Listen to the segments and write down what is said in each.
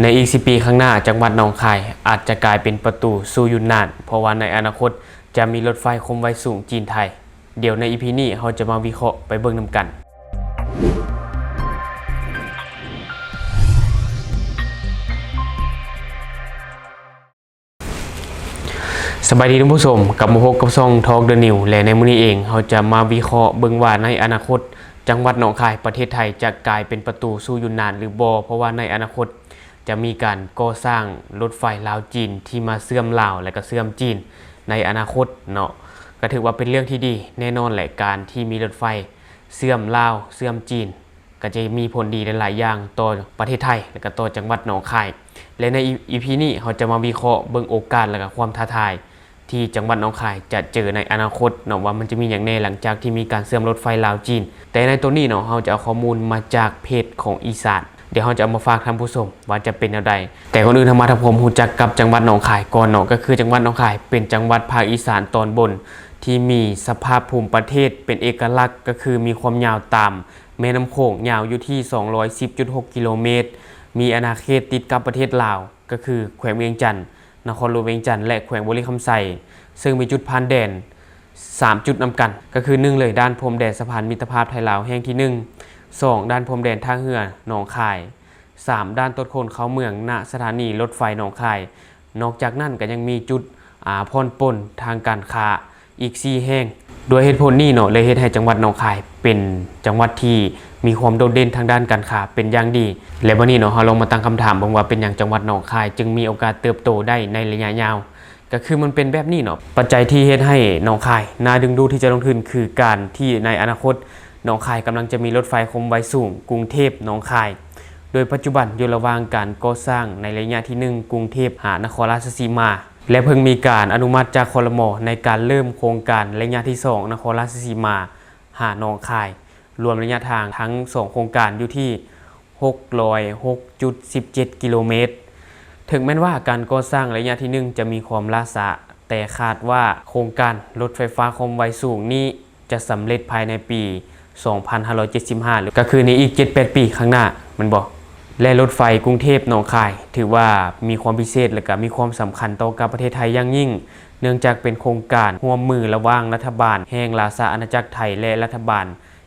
ในอีก10 ปีข้างหน้าจังหวัดหนองคายอาจจะกลายเป็นประตูสู่ยุนนานเพราะว่าในอนาคตจะมีรถไฟคมไวสูงจีนไทยเดี๋ยวใน EP นี้เราจะมาวิเคราะห์ไปเบิ่งนำกันสบายดีท่านผู้ชมกลับมาพบกับช่อง Talk The New และในมื้อนี้เองเราจะมาวิเคราะห์เบิ่งว่าในอนาคตจังหวัดหนองคายประเทศไทยจะกลายเป็นประตูสู่ยุนนานหรือบ่เพราะว่าในอนาคตจะมีการก่อสร้างรถไฟลาวจีนที่มาเชื่อมลาวและก็เชื่อมจีนในอนาคตเนาะก็ถือว่าเป็นเรื่องที่ดีแน่นอนแหละการที่มีรถไฟเชื่อมลาวเชื่อมจีนก็จะมีผลดีหลายอย่างต่อประเทศไทยและก็ต่อจังหวัดหนองคายและใน EP นี้เราจะมาวิเคราะห์เบิ่งโอกาสและก็ความท้าทายที่จังหวัดหนองคายจะเจอในอนาคตเนาะว่ามันจะมีอย่างแน่หลังจากที่มีการเชื่อมรถไฟลาวจีนแต่ในตัวนี้เนาะเราจะเอาข้อมูลมาจากเพจของอีสานเดี๋ยวเราจะเอามาฝากท่านผู้ชมว่าจะเป็นอะไรแต่ก่อนอื่นทำมาทำผมรู้จักกับจังหวัดหนองคายก่อนเนาะก็คือจังหวัดหนองคายเป็นจังหวัดภาคอีสานตอนบนที่มีสภาพภูมิประเทศเป็นเอกลักษณ์ก็คือมีความยาวตามแม่น้ำโขงยาวอยู่ที่ 210.6 กิโลเมตรมีอาณาเขตติดกับประเทศลาวก็คือแขวงเวียงจันทน์นครหลวงเวียงจันทน์และแขวงบุรีคำไซซึ่งมีจุดผ่านแดน3 จุดนำกันก็คือ1เลยด้านพรมแดนสะพานมิตรภาพไทยลาวแห่งที่1 2ด้านพรมแดนท่าเรือหนองคาย3ด้านต้นโคนเข้าเมืองณสถานีรถไฟหนองคายนอกจากนั้นก็ยังมีจุดผ่อนปลนทางการค้าอีก4แห่งโดยเหตุผลนี้เนาะเลยเฮ็ดให้จังหวัดหนองคายเป็นจังหวัดที่มีความโดดเด่นทางด้านการค้าเป็นอย่างดีและวันนี้เนาะเราลองมาตั้งคำถามบ้างว่าเป็นอย่างจังหวัดหนองคายจึงมีโอกาสเติบโตได้ในระยะยาวก็คือมันเป็นแบบนี้เนาะปัจจัยที่เฮ็ดให้หนองคายน่าดึงดูดที่จะลงทุนคือการที่ในอนาคตหนองคายกำลังจะมีรถไฟคมไวสูงกรุงเทพหนองคายโดยปัจจุบันอยู่ระหว่างการก่อสร้างในระยะที่1กรุงเทพหานครราชสีมาและเพิ่งมีการอนุมัติจากครม.ในการเริ่มโครงการระยะที่2นครราชสีมาหาหนองคายรวมระยะทางทั้ง2โครงการอยู่ที่ 606.17 กิโลเมตรถึงแม้ว่าการก่อสร้างระยะที่1จะมีความล่าช้าแต่คาดว่าโครงการรถไฟฟ้าคมไวสูงนี้จะสำเร็จภายในปี 2575 หรือก็คือในอีก 7-8 ปีข้างหน้ามันบอกและรถไฟกรุงเทพหนองคายถือว่ามีความพิเศษและก็มีความสำคัญต่อกับประเทศไทยอย่างยิ่งเนื่องจากเป็นโครงการร่วมมือระหว่างรัฐบาลแห่งราชอาณาจักรไทยและรัฐบาล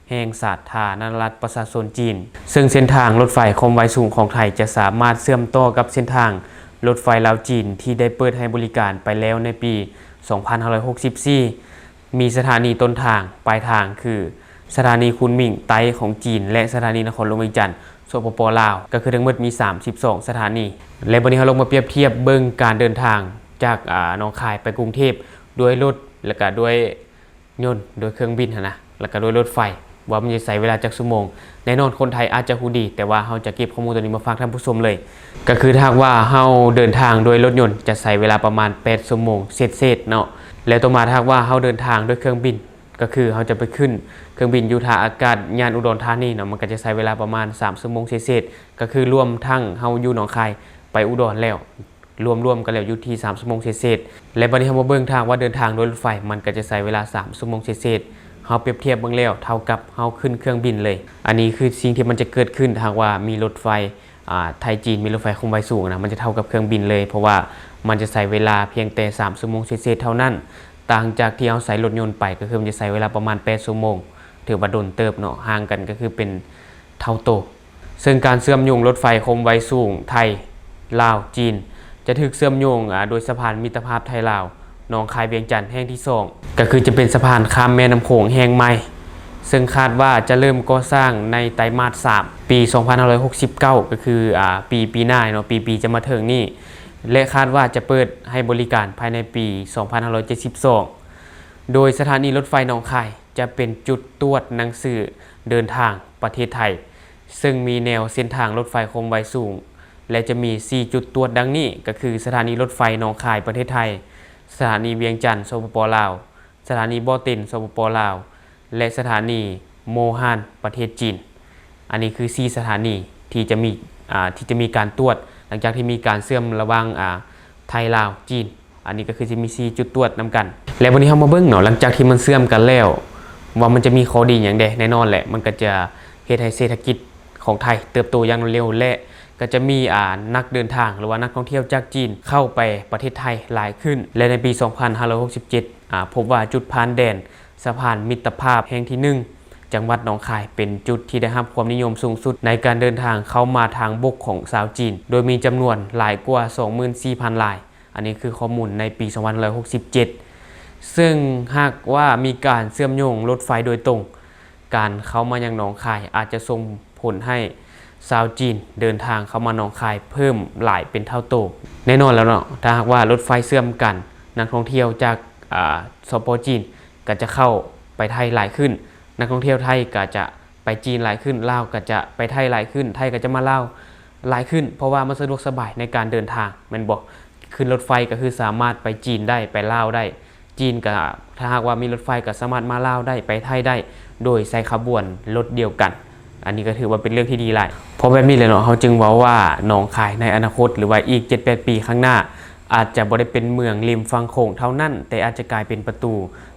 แห่งสาธารณรัฐประชาชนจีนซึ่งเส้นทางรถไฟคมไวสูงของไทยจะสามารถเชื่อมต่อกับเส้นทางรถไฟลาวจีนที่ได้เปิดให้บริการไปแล้วในปี 2564 มีสถานีต้นทางปลายทางคือสถานีคุนหมิ่งไต้ของจีนและสถานีนครหลวงเวียงจันทน์สปป.ลาวก็คือทั้งหมดมี32สถานีและวันนี้เราลงมาเปรียบเทียบเบิ่งการเดินทางจากหนองคายไปกรุงเทพด้วยรถแล้วก็ด้วยยนต์โดยเครื่องบินนะแล้วก็ด้วยรถไฟว่ามันจะใช้เวลาจักชั่วโมงแน่นอนคนไทยอาจจะฮู้ดีแต่ว่าเราจะเก็บข้อมูลตัวนี้มาฝากท่านผู้ชมเลยก็คือถ้าว่าเราเดินทางโดยรถยนต์จะใช้เวลาประมาณ8ชั่วโมงเศษๆเนาะแล้วต่อมาถ้าว่าเราเดินทางด้วยเครื่องบินก็คือเราจะไปขึ้นเครื่องบินอยู่ท่าอากาศยานอุดรธานีเนาะมันก็จะใช้เวลาประมาณ3ชั่วโมงเศษๆก็คือรวมทั้งเราอยู่หนองคายไปอุดรแล้วรวมกันแล้วอยู่ที่3ชั่วโมงเศษๆและบัดนี้เรามาเบิ่งทางว่าเดินทางโดยรถไฟมันก็จะใช้เวลา3ชั่วโมงเศษๆเราเปรียบเทียบเบิ่งแล้วเท่ากับเราขึ้นเครื่องบินเลยอันนี้คือสิ่งที่มันจะเกิดขึ้นหากว่ามีรถไฟไทยจีนมีรถไฟคมไวสูงนะมันจะเท่ากับเครื่องบินเลยเพราะว่ามันจะใช้เวลาเพียงแต่3ชั่วโมงเศษๆเท่านั้นต่างจากที่เราใช้รถยนต์ไปก็คือมันจะใช้เวลาประมาณ8ชั่วโมงถือว่าโดนเติบเนาะห่างกันก็คือเป็นเท่าโตซึ่งการเชื่อมโยงรถไฟคมไวสูงไทยลาวจีนจะถูกเชื่อมโยงโดยสะพานมิตรภาพไทยลาวหนองคายเวียงจันทน์แห่งที่2ก็คือจะเป็นสะพานข้ามแม่น้ำโขงแห่งใหม่ซึ่งคาดว่าจะเริ่มก่อสร้างในไตรมาส3ปี 2569 ก็คือปีหน้าเนาะปีจะมาถึงนี่และคาดว่าจะเปิดให้บริการภายในปี 2572 โดยสถานีรถไฟหนองคายจะเป็นจุดตรวจหนังสือเดินทางประเทศไทยซึ่งมีแนวเส้นทางรถไฟคมไวสูงและจะมี4จุดตรวจดังนี้ก็คือสถานีรถไฟหนองคายประเทศไทยสถานีเวียงจันทน์สปป.ลาวสถานีบ่อเต็นสปป.ลาวและสถานีโมฮานประเทศจีนอันนี้คือ4สถานีที่จะมีการตรวจหลังจากที่มีการเชื่อมระหว่างไทยลาวจีนอันนี้ก็คือจะมี4จุดตรวจนำกันและวันนี้เรามาเบิ่งเนาะหลังจากที่มันเชื่อมกันแล้วว่ามันจะมีข้อดีอย่างใดแน่นอนแหละมันก็จะเฮ็ดให้เศรษฐกิจของไทยเติบโตอย่างเร็วและ ก็จะมีนักเดินทางหรือว่านักท่องเที่ยวจากจีนเข้าไปประเทศไทยหลายขึ้นและในปี 2567 พบว่าจุดผ่านแดนสะพานมิตรภาพแห่งที่ 1จังหวัดหนองคายเป็นจุดที่ได้รับความนิยมสูงสุดในการเดินทางเข้ามาทางบกของชาวจีนโดยมีจำนวนหลายกว่า 24,000 รายอันนี้คือข้อมูลในปี 2567 ซึ่งหากว่ามีการเชื่อมโยงรถไฟโดยตรงการเข้ามายังหนองคายอาจจะส่งผลให้ชาวจีนเดินทางเข้ามาหนองคายเพิ่มหลายเป็นเท่าโตแน่นอนแล้วเนาะถ้าหากว่ารถไฟเชื่อมกันนักท่องเที่ยวจากสป.จีนก็จะเข้าไปไทยหลายขึ้นนักท่องเที่ยวไทยก็จะไปจีนหลายขึ้นลาวก็จะไปไทยหลายขึ้นไทยก็จะมาลาวหลายขึ้นเพราะว่ามันสะดวกสบายในการเดินทางแม่นบ่ขึ้นรถไฟก็คือสามารถไปจีนได้ไปลาวได้จีนก็ถ้าหากว่ามีรถไฟก็สามารถมาลาวได้ไปไทยได้โดยใช้ขบวนรถเดียวกันอันนี้ก็ถือว่าเป็นเรื่องที่ดีหลายเพราะแบบนี้เลยเนาะเขาจึงว่าหนองคายในอนาคตหรือว่าอีก 7-8 ปีข้างหน้าอาจจะบ่ได้เป็นเมืองริมฝั่งโขงเท่านั้นแต่อาจจะกลายเป็นประตู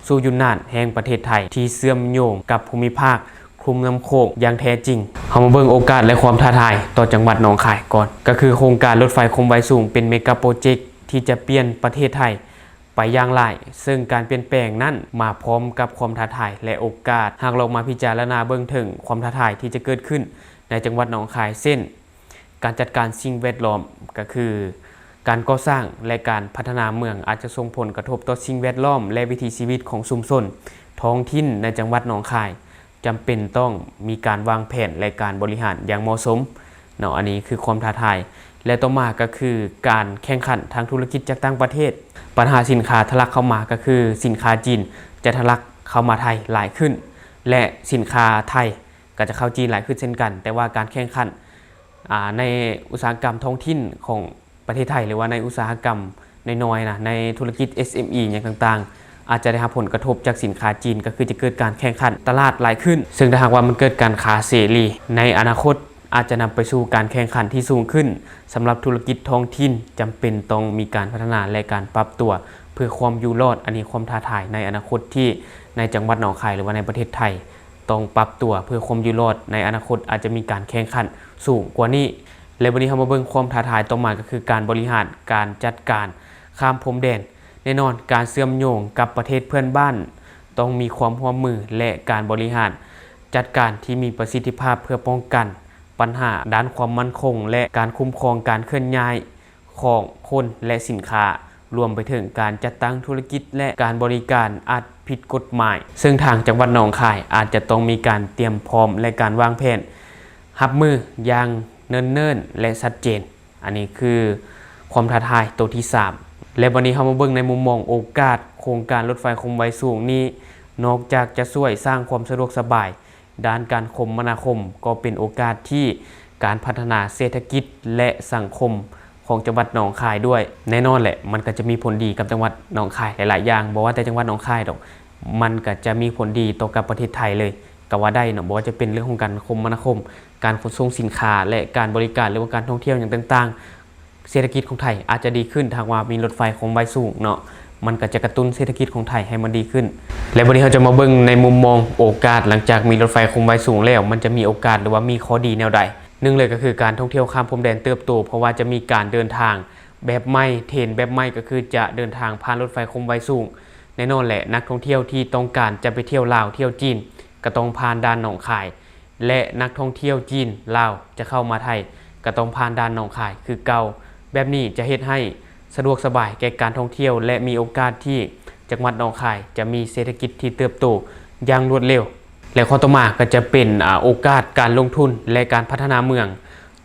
สู่ยุนนานแห่งประเทศไทยที่เชื่อมโยงกับภูมิภาคคลุมน้ำโขงอย่างแท้จริงเรามาเบิ่งโอกาสและความท้าทายต่อจังหวัดหนองคายก่อนก็คือโครงการรถไฟความไวสูงเป็นเมกะโปรเจกต์ที่จะเปลี่ยนประเทศไทยไปอย่างไรซึ่งการเปลี่ยนแปลงนั้นมาพร้อมกับความท้าทายและโอกาสหากเรามาพิจารณาเบิ่งถึงความท้าทายที่จะเกิดขึ้นในจังหวัดหนองคายเช่นการจัดการสิ่งแวดล้อมก็คือการก่อสร้างและการพัฒนาเมืองอาจจะส่งผลกระทบต่อสิ่งแวดล้อมและวิถีชีวิตของชุมชนท้องถิ่นในจังหวัดหนองคายจำเป็นต้องมีการวางแผนและการบริหารอย่างเหมาะสมเนาะอันนี้คือความท้าทายและต่อมาก็คือการแข่งขันทางธุรกิจจากต่างประเทศปัญหาสินค้าทะลักเข้ามาก็คือสินค้าจีนจะทะลักเข้ามาไทยหลายขึ้นและสินค้าไทยก็จะเข้าจีนหลายขึ้นเช่นกันแต่ว่าการแข่งขันในอุตสาหกรรมท้องถิ่นของประเทศไทยหรือว่าในอุตสาหกรรมน้อยๆนะในธุรกิจ SME อย่างต่างๆอาจจะได้รับผลกระทบจากสินค้าจีนก็คือจะเกิดการแข่งขันตลาดหลายขึ้นซึ่งถ้าหากว่ามันเกิดการค้าเสรีในอนาคตอาจจะนำไปสู่การแข่งขันที่สูงขึ้นสำหรับธุรกิจท้องถิ่นจำเป็นต้องมีการพัฒนาและการปรับตัวเพื่อความอยู่รอดอันนี้ความท้าทายในอนาคตที่ในจังหวัดหนองคายหรือว่าในประเทศไทยต้องปรับตัวเพื่อความอยู่รอดในอนาคตอาจจะมีการแข่งขันสูงกว่านี้และวันนี้เรามาเบิ่งความท้าทายต่อมาก็คือการบริหารการจัดการข้ามพรมแดนแน่นอนการเชื่อมโยงกับประเทศเพื่อนบ้านต้องมีความร่วมมือและการบริหารจัดการที่มีประสิทธิภาพเพื่อป้องกันปัญหาด้านความมั่นคงและการคุ้มครองการเคลื่อนย้ายของคนและสินค้ารวมไปถึงการจัดตั้งธุรกิจและการบริการอาจผิดกฎหมายซึ่งทางจังหวัดหนองคายอาจจะต้องมีการเตรียมพร้อมและการวางแผนรับมืออย่างเนิ่นๆและชัดเจนอันนี้คือความท้าทายตัวที่3และวันนี้เรามาเบิ่งในมุมมองโอกาสโครงการรถไฟความไวสูงนี้นอกจากจะช่วยสร้างความสะดวกสบายด้านการคมนาคมก็เป็นโอกาสที่การพัฒนาเศรษฐกิจและสังคมของจังหวัดหนองคายด้วยแน่นอนแหละมันก็จะมีผลดีกับจังหวัดหนองคายหลายๆอย่างบอกว่าแต่จังหวัดหนองคายดอกมันก็จะมีผลดีต่อกับประเทศไทยเลยก็ว่าได้เนาะบอกว่าจะเป็นเรื่องของการคมนาคมการขนส่งสินค้าและการบริการหรือว่าการท่องเที่ยวอย่างต่างๆเศรษฐกิจของไทยอาจจะดีขึ้นทางว่ามีรถไฟความไวสูงเนาะมันก็จะกระตุ้นเศรษฐกิจของไทยให้มันดีขึ้นและวันนี้เราจะมาเบิ่งในมุมมองโอกาสหลังจากมีรถไฟความไวสูงแล้วมันจะมีโอกาสหรือว่ามีข้อดีแนวใดหนึ่งเลยก็คือการท่องเที่ยวข้ามพรมแดนเติบโตเพราะว่าจะมีการเดินทางแบบใหม่เทรนแบบใหม่ก็คือจะเดินทางผ่านรถไฟความไวสูงแน่นอนแหละนักท่องเที่ยวที่ต้องการจะไปเที่ยวลาวเที่ยวจีนก็ต้องผ่านด่านหนองคายและนักท่องเที่ยวจีนลาวจะเข้ามาไทยก็ต้องผ่านด่านหนองคายคือเก่าแบบนี้จะเฮ็ดให้สะดวกสบายแก่การท่องเที่ยวและมีโอกาสที่จังหวัดหนองคายจะมีเศรษฐกิจที่เติบโตอย่างรวดเร็วและข้อต่อมาก็จะเป็นโอกาสการลงทุนและการพัฒนาเมือง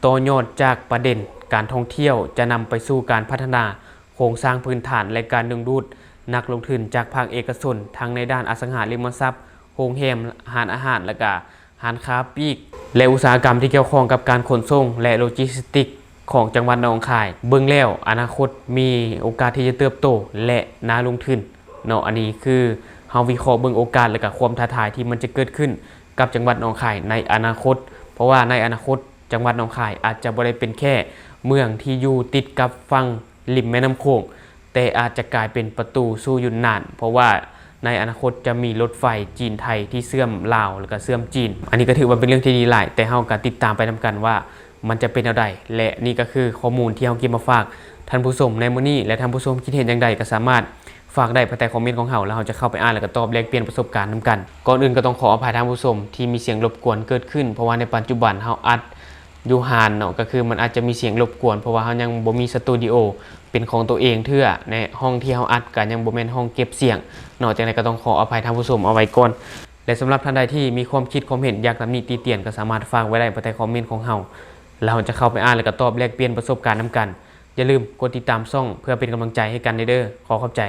ต่อยอดจากประเด็นการท่องเที่ยวจะนำไปสู่การพัฒนาโครงสร้างพื้นฐานและการดึงดูดนักลงทุนจากภาคเอกชนทั้งในด้านอสังหาริมทรัพย์โรงแรมร้านอาหารและก็ร้านค้าปลีกและอุตสาหกรรมที่เกี่ยวข้องกับการขนส่งและโลจิสติกส์ของจังหวัดหนองคายเบิ่งแล้วอนาคตมีโอกาสที่จะเติบโตและน่าลงทุนเนาะอันนี้คือเฮาวิเคราะห์เบิ่งโอกาสและก็ความท้าทายที่มันจะเกิดขึ้นกับจังหวัดหนองคายในอนาคตเพราะว่าในอนาคตจังหวัดหนองคายอาจจะบ่ได้เป็นแค่เมืองที่อยู่ติดกับฝั่งริมแม่น้ำโขงแต่อาจจะกลายเป็นประตูสู่ยุนนานเพราะว่าในอนาคตจะมีรถไฟจีนไทยที่เชื่อมลาวแล้วก็เชื่อมจีนอันนี้ก็ถือว่าเป็นเรื่องที่ดีหลายแต่เฮาก็ติดตามไปนำกันว่า มันจะเป็นอะไรและนี่ก็คือข้อมูลที่เฮาเก็บมาฝากท่านผู้ชมในมื้อนี้และท่านผู้ชมคิดเห็นอย่างไรก็สามารถฝากได้ภายใต้คอมเมนต์ของเฮาแล้วเฮาจะเข้าไปอ่านแล้วก็ตอบแลกเปลี่ยนประสบการณ์นํกันก่อนอื่นก็ต้องขออภัยท่านผู้ชมที่มีเสียงรบกวนเกิดขึ้นเพราะว่าในปัจจุบันเฮาอัดอยู่ห่านเนาะก็คือมันอาจจะมีเสียงรบกวนเพราะว่าเฮายังบ่มีสตูดิโอเป็นของตัวเองเทื่อในห้องที่เฮาอัดก็ยังบ่แม่นห้องเก็บเสียงนอกจากนั้นก็ต้องขออภัยท่านผู้ชมเอาไว้ก่อนและสำหรับท่านใดที่มีความคิดความเห็นอยากตำหนิติเตียนก็สามารถฝากไว้ได้ภายใต้คอมเมนต์ของเฮาเราจะเข้าไปอ่านแล้วก็ตอบแลกเปลี่ยนประสบการณ์นํกันอย่าลืมกดติดตามช่องเพื่อเป็นกำลังใจให้กันเด้อขอขอบใจ